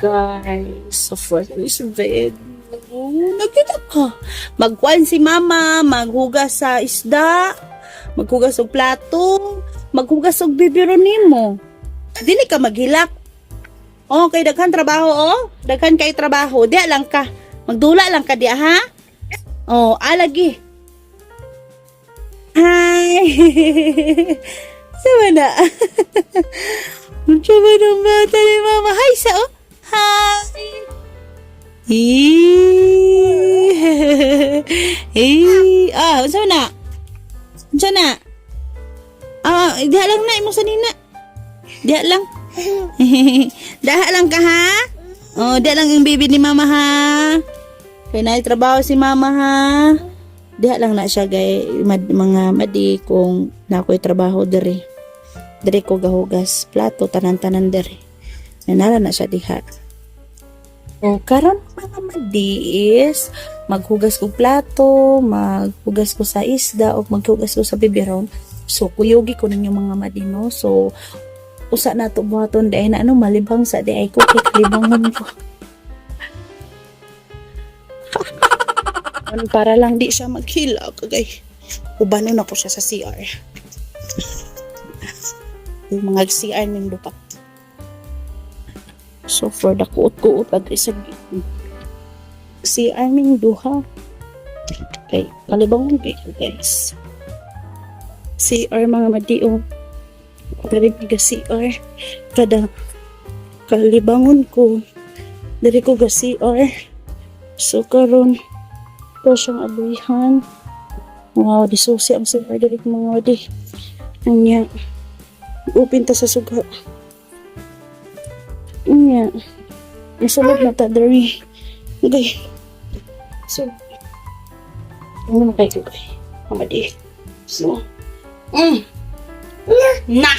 guys. So for this video, nakita ka. Magkuhan si mama, maghugas sa isda, maghugas og plato, maghugas og bibiro nimo. Dili ka maghilak. Oh, kay daghan trabaho oh. Daghan kay trabaho. Diya lang ka. Magdula lang ka diya ha. Oh, alagi. Hi. Sama na. Sama ng bata ni mama. Hi sa oh. Hi. Ah, sama na. Sama na. Ah, diha lang na imo sanina. Diha lang. Diha lang ka ha. Oh, diha lang yung baby ni mama ha. Kaya naitrabaho si mama ha. Diha lang na siya gay mga madi kung na ako'y trabaho diri. Diri ko gahugas plato tanan-tanan diri. Nanala na siya diha. O karon mga madi is maghugas ko plato, maghugas ko sa isda o maghugas ko sa bibiron. So kuyogi ko ninyo mga madi no. So usa na to buhaton dai na ano malibang sa di ay ko kiklibangon ko. Para lang di siya maghila kagay ubano na ko siya sa CR. Yung mga CR ning dupak. So for the kuot-kuot at isa CR ning duha. Okay, kalibangon kayo guys. CR mga madio. Dari ga CR kada kalibangon ko dari ko ga CR. So karon ito siyang abuihan. Wow, disusi ang CR dari ko mga wadi. Anya upin ta sa suga. Anya masulod na ta dari. Okay. So ano kayo kay mamadi. So na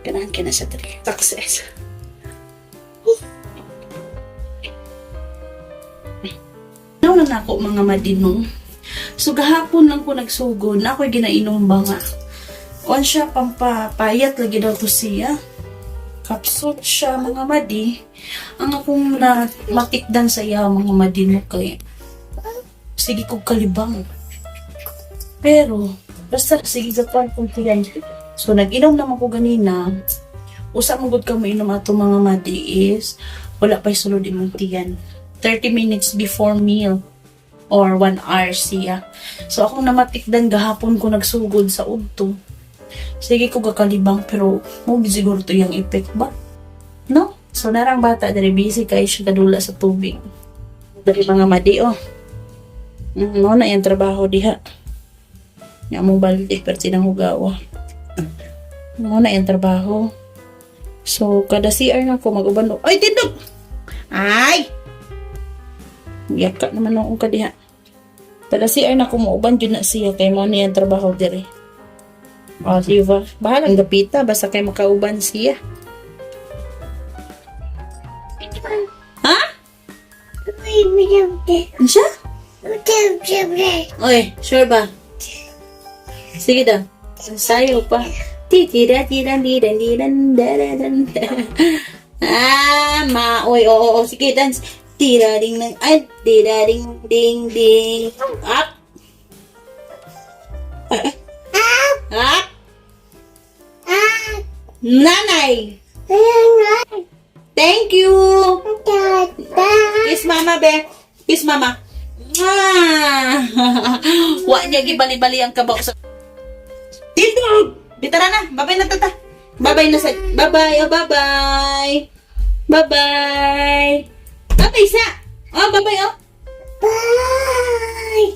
ganahan ka na sa tri success. Nauna na ako mga madinong. So gahapon lang ko nagsugod na ako'y ginainom ba nga on siya pampapayat lagi daw to siya kapsot siya mga madi. Ang akong na matikdan sa iya mga madinong kay sige kong kalibang pero basta sige sa kong tiyan. So nag-inom naman ko ganina. Usa magud ka mo inom ato mga madi is wala pa'y sulod imong tiyan. 30 minutes before meal or 1 hour siya. So akong namatikdan gahapon ko nagsugod sa udto. Sige ko gakalibang pero mo siguro to yung effect ba? No? So narang bata dari busy kay siya kadula sa tubig. Dari mga madi oh. Mo na yung trabaho diha. Nga mong balde perti ng hugawa. Mo na yung trabaho. So kada CR na ko mag-uban. Ay tindog! Ay! Yaka naman akong kadiha. Kada CR na kumuuban dyan na siya kay mo na yung trabaho dire. O, diba? Bahalang gapita basta kay makauban siya. Ha? Ano siya? Oy, sure ba? Sige daw. Sayo pa. Oy, oo, sige, dance. Tira-ding ng, ay, tira-ding, ding, ding. Up! Up! Nanay! Thank you! Kiss mama, be. Kiss mama. Wa niya gibali-bali ang kabaw sa... Tindog! Ditara na. Babay na tata. Babay na sa... Babay, oh, babay. Babay. Babay sa. Oh, babay, oh. Bye.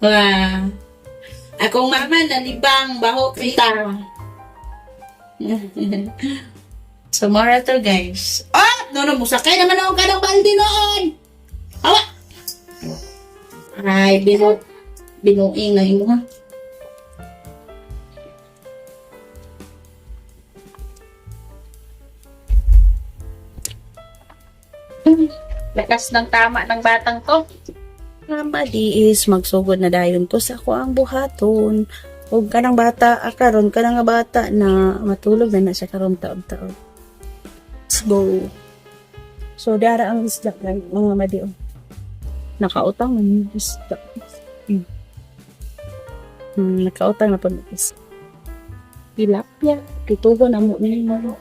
Wow. Akong mama nalibang baho kita. Tomorrow to guys. Oh! No, musakay naman ako ka ng balde noon. Awa! Ay, binuing na imo ha. Lakas ng tama ng batang to. Mama di is magsugod na dayon ko sa ako ang buhaton. ug kanang bata karon kanang nga bata na matulog na siya karon taon-taon. So dara ang isda kay mga madiyo. Nakautang man yung isda. Nakautang na pag isda. Tilapia, tutubo na mo ni mo.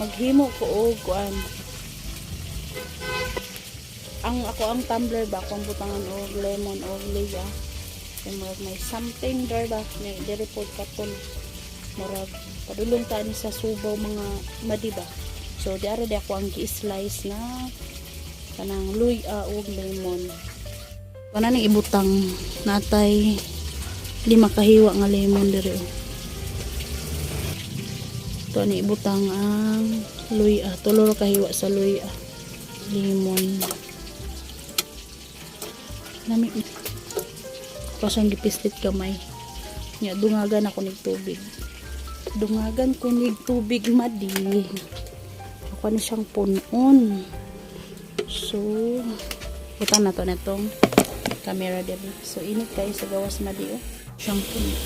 maghimo ko og kuan. Ang tumbler ba kung butangan og lemon o liya. Kay murag may something there ba ni diri pod katon. Murag padulong ta ni sa subaw mga madiba. So diara di ako ang gi-slice na kanang luya o lemon. Kana ni ibutang natay 5 kahiwa nga lemon diri. Ito ni ibutang ang luya, 3 kahiwa sa luya. Lemon. Nami pasang gipislit kamay. Nya dungagan ako nig tubig. Dungagan ko nig tubig madi. Ako na siyang punon. So, kita na to netong camera dito. So, init kayo sa gawas madi oh. Siyang puno.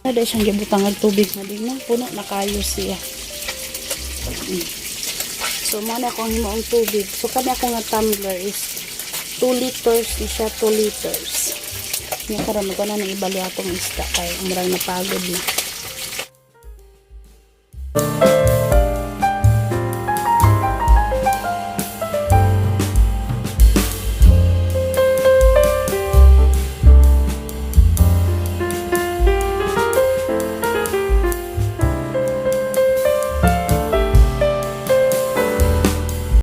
Ada siyang gibutang ng tubig madi na puno na kayo siya. So, muna akong himaong tubig. So, kami ako nga tumbler is 2 liters ni siya, 2 liters. Nga karon ko na nang ibali atong isda kay umurang napagod na.